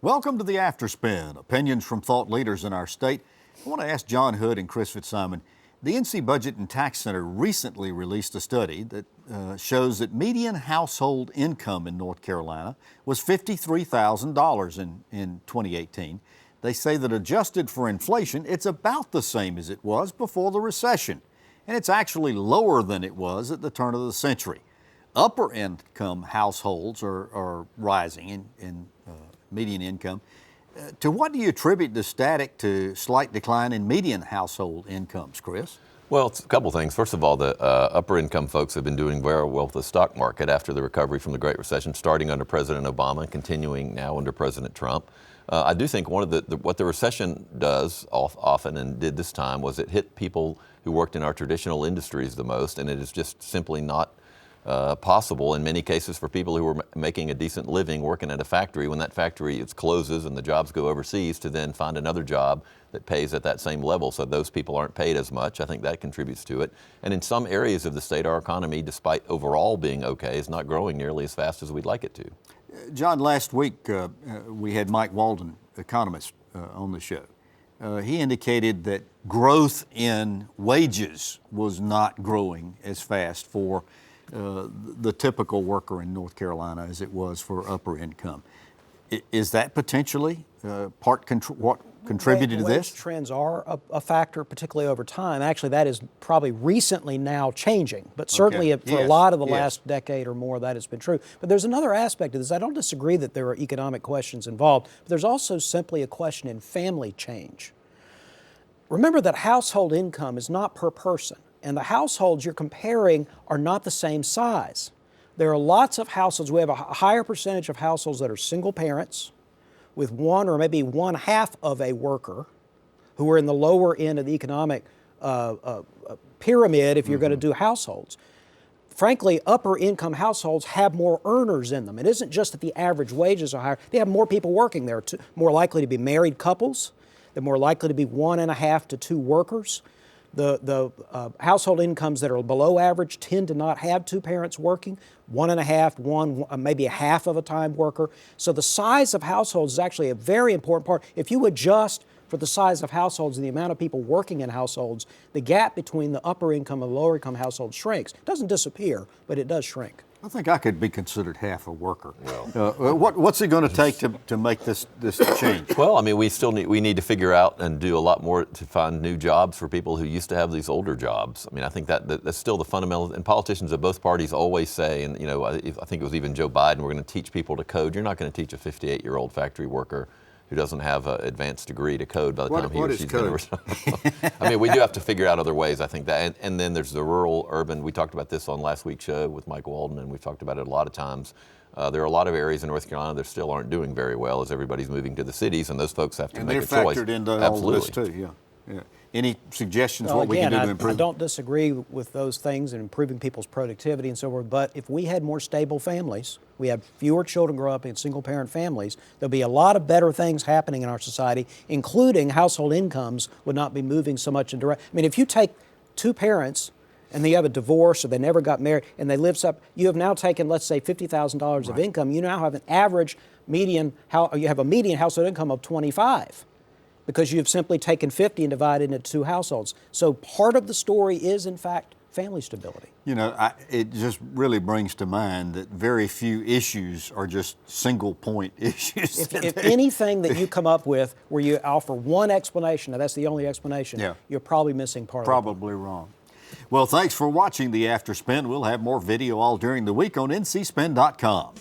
Welcome to the Afterspin, opinions from thought leaders in our state. I want to ask John Hood and Chris Fitzsimon. The NC Budget and Tax Center recently released a study that shows that median household income in North Carolina was $53,000 in 2018. They say that adjusted for inflation, it's about the same as it was before the recession. And it's actually lower than it was at the turn of the century. Upper income households are rising in median income. To what do you attribute the static to slight decline in median household incomes, Chris? Well, it's a couple things. First of all, the upper income folks have been doing very well with the stock market after the recovery from the Great Recession, starting under President Obama and continuing now under President Trump. I do think one of what the recession does often and did this time was it hit people who worked in our traditional industries the most, and it is just simply not possible in many cases for people who were making a decent living working at a factory when that factory closes and the jobs go overseas to then find another job that pays at that same level. So those people aren't paid as much. I think that contributes to it. And in some areas of the state, our economy, despite overall being okay, is not growing nearly as fast as we'd like it to. John, last week we had Mike Walden, economist, on the show. He indicated that growth in wages was not growing as fast for the typical worker in North Carolina as it was for upper income. Is that potentially what contributed to this? Wage trends are a factor, particularly over time. Actually, that is probably recently now changing, but certainly for a lot of the last decade or more, that has been true. But there's another aspect of this. I don't disagree that there are economic questions involved, but there's also simply a question in family change. Remember that household income is not per person. And the households you're comparing are not the same size. There are lots of households. We have a higher percentage of households that are single parents with one or maybe one half of a worker who are in the lower end of the economic pyramid if you're going to do households. Frankly, upper income households have more earners in them. It isn't just that the average wages are higher. They have more people working there, more likely to be married couples. They're more likely to be 1.5 to 2 workers. The household incomes that are below average tend to not have 2 parents working, 1.5, maybe a half of a time worker. So the size of households is actually a very important part. If you adjust for the size of households and the amount of people working in households, the gap between the upper income and lower income households shrinks. It doesn't disappear, but it does shrink. I think I could be considered half a worker. What's it going to take to make this change? Well, I mean, we need to figure out and do a lot more to find new jobs for people who used to have these older jobs. I mean, I think that's still the fundamental. And politicians of both parties always say, and I think it was even Joe Biden, we're going to teach people to code. You're not going to teach a 58-year-old factory worker who doesn't have an advanced degree to code by the time he or she's going to retire. I mean, we do have to figure out other ways, I think that. And then there's the rural, urban. We talked about this on last week's show with Mike Walden, and we've talked about it a lot of times. There are a lot of areas in North Carolina that still aren't doing very well as everybody's moving to the cities, and those folks have to make a choice. And they're factored into all this too, yeah. Any suggestions what we can do to improve? I don't disagree with those things and improving people's productivity and so forth, but if we had more stable families, we had fewer children grow up in single-parent families, there'll be a lot of better things happening in our society, including household incomes would not be moving so much in direct. I mean, if you take 2 parents and they have a divorce or they never got married and they live up, you have now taken, let's say, $50,000 of income, you now have an average median, you have a median household income of 25. Because you've simply taken 50 and divided into 2 households. So part of the story is, in fact, family stability. It just really brings to mind that very few issues are just single-point issues. If anything that you come up with where you offer one explanation, now that's the only explanation, you're probably missing part of it. Probably wrong. Well, thanks for watching the Afterspin. We'll have more video all during the week on ncspin.com.